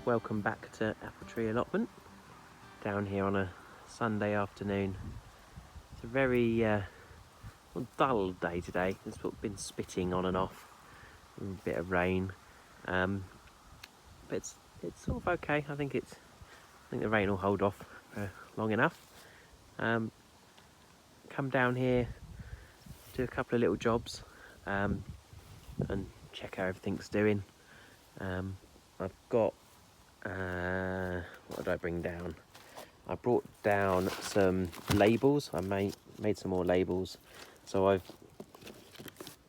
welcome back to Apple Tree Allotment, down here on a Sunday afternoon. It's a very dull day today. It's been spitting on and off, a bit of rain, but it's sort of okay. I think the rain will hold off long enough. Come down here, do a couple of little jobs, and check how everything's doing. I've got what did I bring down? I brought down some labels. I made some more labels. So I've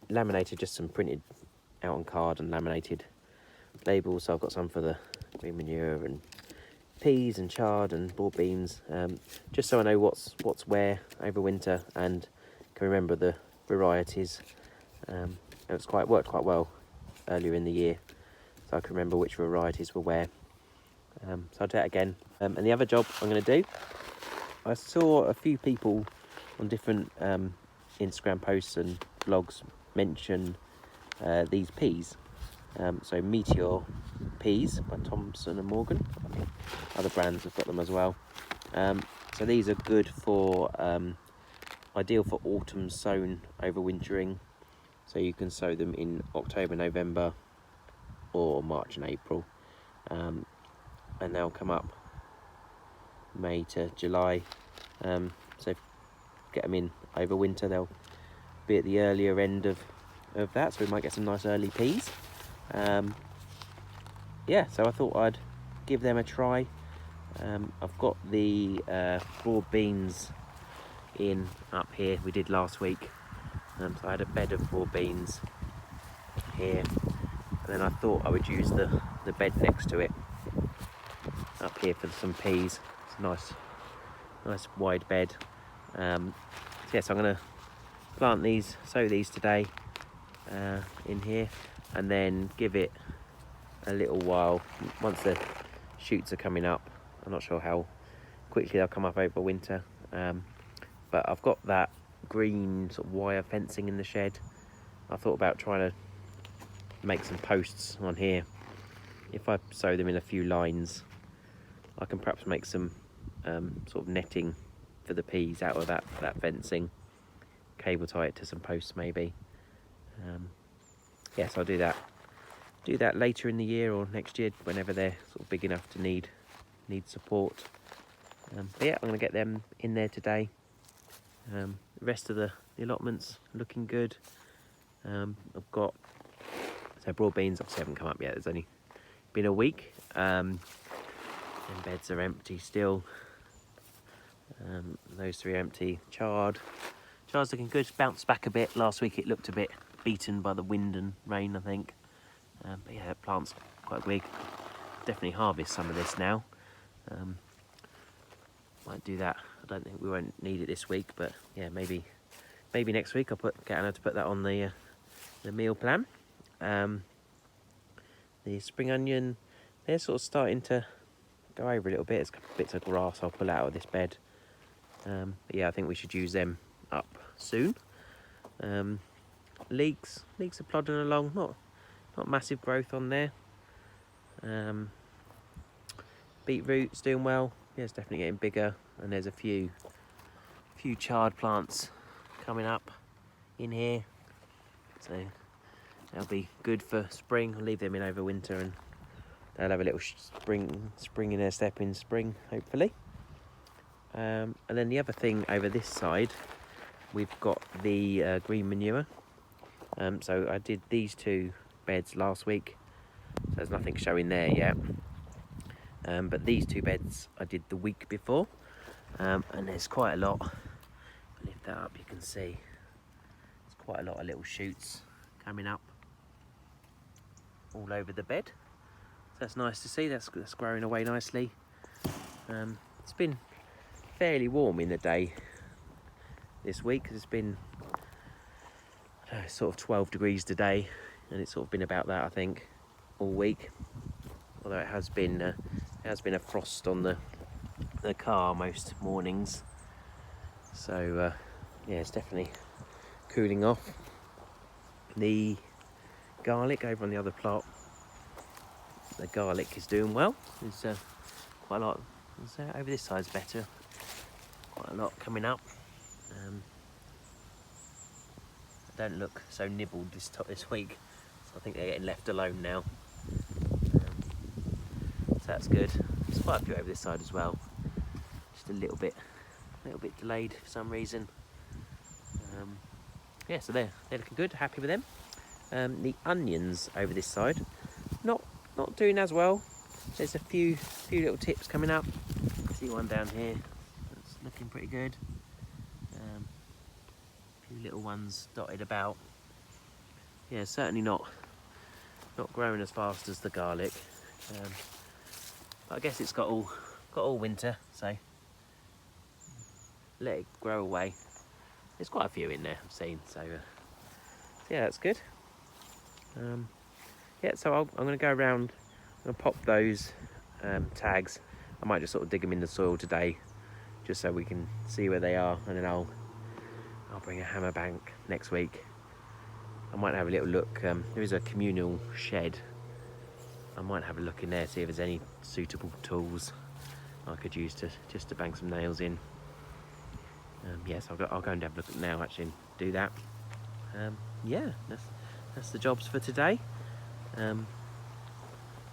laminated just some printed out on card and laminated labels. So I've got some for the green manure and peas and chard and broad beans, just so I know what's where over winter and can remember the varieties. It's worked quite well earlier in the year, so I can remember which varieties were where. So I'll do that again. And the other job I'm going to do, I saw a few people on different Instagram posts and blogs mention these peas. So Meteor Peas by Thompson and Morgan. I think other brands have got them as well. So these are good for, ideal for autumn sown overwintering. So you can sow them in October, November or March and April. And they'll come up May to July. So if get them in over winter, they'll be at the earlier end of that, so we might get some nice early peas. Yeah, so I thought I'd give them a try. I've got the broad beans in up here, we did last week. So I had a bed of broad beans here, and then I thought I would use the bed next to it up here for some peas. It's a nice wide bed. So yes, I'm going to sow these today in here, and then give it a little while once the shoots are coming up. I'm not sure how quickly they'll come up over winter, but I've got that green sort of wire fencing in the shed. I thought about trying to make some posts on here. If I sow them in a few lines, I can perhaps make some sort of netting for the peas out of that fencing, cable tie it to some posts maybe. Yes, I'll do that later in the year or next year, whenever they're sort of big enough to need support. But yeah, I'm going to get them in there today. The rest of the allotments looking good. I've got, so broad beans obviously haven't come up yet, there's only been a week. And beds are empty still. Those three are empty. Chard's looking good. It's bounced back a bit. Last week it looked a bit beaten by the wind and rain, I think. But yeah, that plant's quite big. Definitely harvest some of this now. Might do that. I don't think we won't need it this week, but yeah, maybe next week I'll get Anna to put that on the meal plan. The spring onion, they're sort of starting to go over a little bit. There's a couple of bits of grass I'll pull out of this bed. But yeah, I think we should use them up soon. Leeks are plodding along, not massive growth on there. Beetroot's doing well. Yeah, it's definitely getting bigger, and there's a few chard plants coming up in here, so they'll be good for spring. I'll leave them in over winter, and they'll have a little spring in their step in spring, hopefully. And then the other thing over this side, we've got the green manure. So I did these two beds last week, so there's nothing showing there yet. But these two beds I did the week before, and there's quite a lot. If I lift that up, you can see there's quite a lot of little shoots coming up all over the bed. So that's nice to see. That's growing away nicely. It's been fairly warm in the day this week, because it's been sort of 12 degrees today, and it's sort of been about that, I think, all week. Although it has been a frost on the car most mornings, so yeah, it's definitely cooling off. The garlic over on the other plot the garlic is doing well. There's quite a lot. Over this side's better. Quite a lot coming up. Don't look so nibbled this week, so I think they're getting left alone now. So that's good. There's quite a few over this side as well. Just a little bit delayed for some reason. Yeah, so they're looking good. Happy with them. The onions over this side, not doing as well. There's a few little tips coming up. See one down here that's looking pretty good. A few little ones dotted about. Yeah, certainly not growing as fast as the garlic. But I guess it's got all winter, so let it grow away. There's quite a few in there I've seen, so yeah, that's good. Yeah, so I'm going to go around. I'm going to pop those tags. I might just sort of dig them in the soil today, just so we can see where they are, and then I'll bring a hammer bank next week. I might have a little look. There is a communal shed. I might have a look in there, see if there's any suitable tools I could use just to bang some nails in. Yes, I'll go and have a look at now actually and do that. Yeah, that's the jobs for today.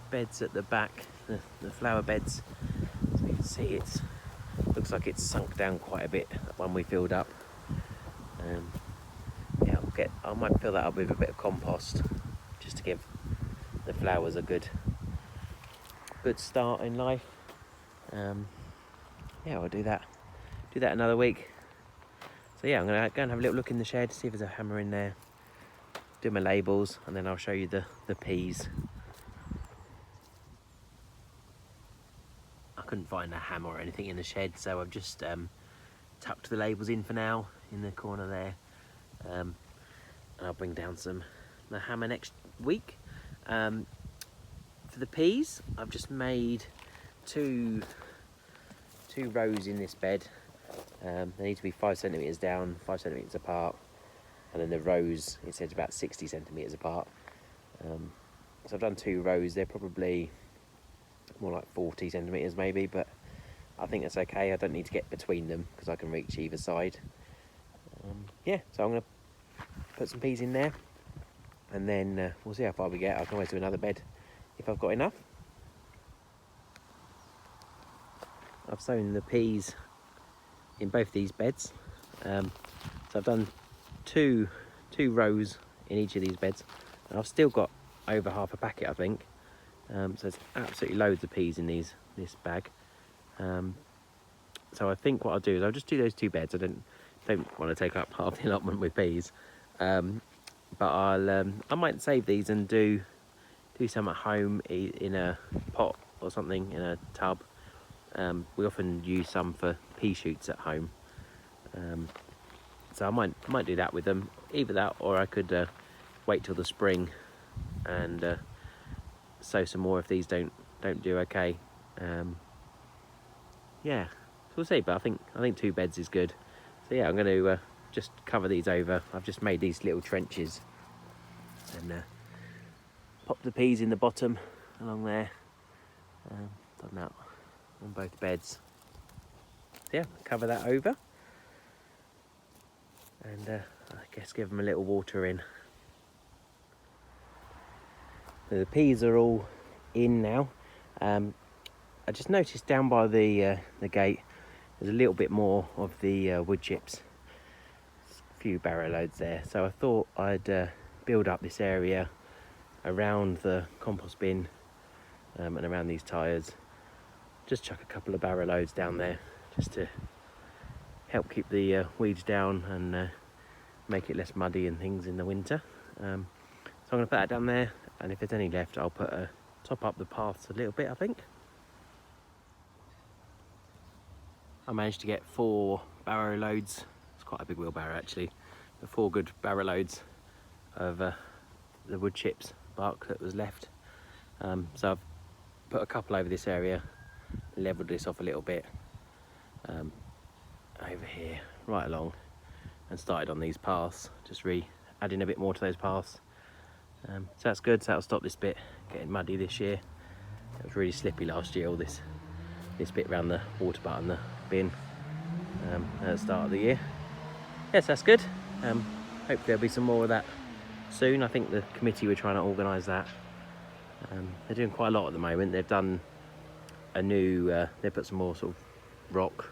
Beds at the back, the flower beds. So you can see it looks like it's sunk down quite a bit, that one we filled up. Yeah, I might fill that up with a bit of compost just to give the flowers a good start in life. Yeah, I'll do that another week. So yeah, I'm gonna go and have a little look in the shed, see if there's a hammer in there, do my labels, and then I'll show you the peas. I couldn't find a hammer or anything in the shed, so I've just tucked the labels in for now in the corner there. And I'll bring down the hammer next week. For the peas, I've just made two rows in this bed. They need to be 5 centimetres down, 5 centimetres apart, and then the rows, it says about 60 centimetres apart. So I've done 2 rows. They're probably more like 40 centimetres maybe, but I think that's okay. I don't need to get between them because I can reach either side. Yeah, so I'm going to put some peas in there, and then we'll see how far we get. I can always do another bed if I've got enough. I've sown the peas in both these beds. So I've done two rows in each of these beds, and I've still got over half a packet, I think. So there's absolutely loads of peas in this bag. So I think what I'll do is I'll just do those 2 beds. I don't want to take up half the allotment with peas, but I might save these and do some at home in a pot or something, in a tub. We often use some for pea shoots at home, so I might do that with them. Either that, or I could wait till the spring and sow some more if these don't do okay. Yeah, so we'll see. But I think 2 beds is good. So yeah, I'm going to just cover these over. I've just made these little trenches and pop the peas in the bottom along there. Done that on both beds. So yeah, cover that over, and I guess give them a little water in. So the peas are all in now. I just noticed down by the gate there's a little bit more of the wood chips. A few barrow loads there, so I thought I'd build up this area around the compost bin and around these tyres. Just chuck a couple of barrow loads down there just to help keep the weeds down and make it less muddy and things in the winter. So I'm going to put that down there, and if there's any left I'll top up the paths a little bit, I think. I managed to get 4 barrow loads. It's quite a big wheelbarrow actually, but 4 good barrow loads of the wood chips bark that was left. So I've put a couple over this area, levelled this off a little bit over here, right along, and started on these paths, just adding a bit more to those paths. So that's good, so that'll stop this bit getting muddy this year. It was really slippy last year, all this bit around the water butt and the bin at the start of the year. Yes, that's good. Hopefully there'll be some more of that soon. I think the committee were trying to organise that. They're doing quite a lot at the moment. They've done a new, they've put some more sort of rock,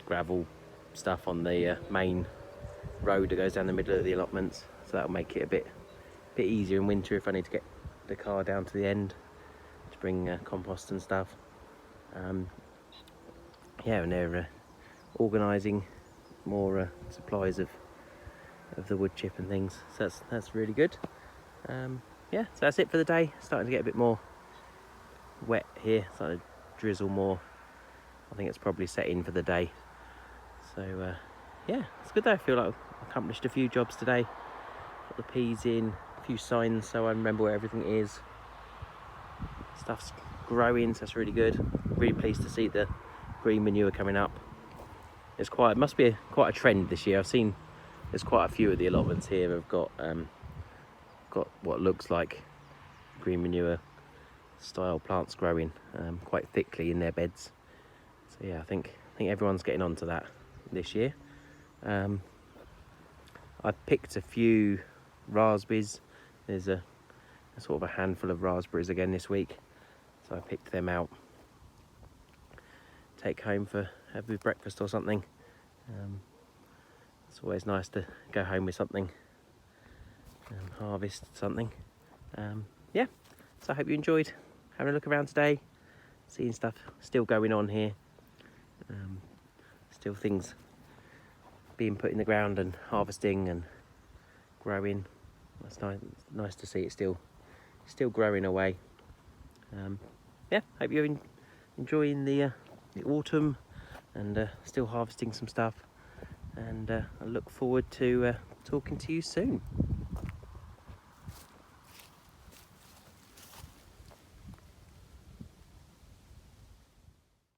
gravel stuff on the main road that goes down the middle of the allotments, so that'll make it a bit easier in winter if I need to get the car down to the end to bring compost and stuff. Yeah, and they're organising more supplies of the wood chip and things, so that's really good. Yeah, so that's it for the day. Starting to get a bit more wet here, starting to drizzle more. I think it's probably set in for the day. So yeah, it's good though. I feel like I've accomplished a few jobs today. Got the peas in, a few signs so I remember where everything is. Stuff's growing, so that's really good. Really pleased to see the green manure coming up. It's quite, it must be quite a trend this year. I've seen there's quite a few of the allotments here have got what looks like green manure style plants growing quite thickly in their beds. So yeah, I think everyone's getting onto that this year. I've picked a few raspberries. There's a sort of a handful of raspberries again this week, so I picked them out. Take home for have with breakfast or something. It's always nice to go home with something and harvest something. Yeah, so I hope you enjoyed having a look around today, seeing stuff still going on here. Still things being put in the ground and harvesting and growing. That's nice to see it still growing away. Yeah, hope you're enjoying the autumn and still harvesting some stuff, and I look forward to talking to you soon.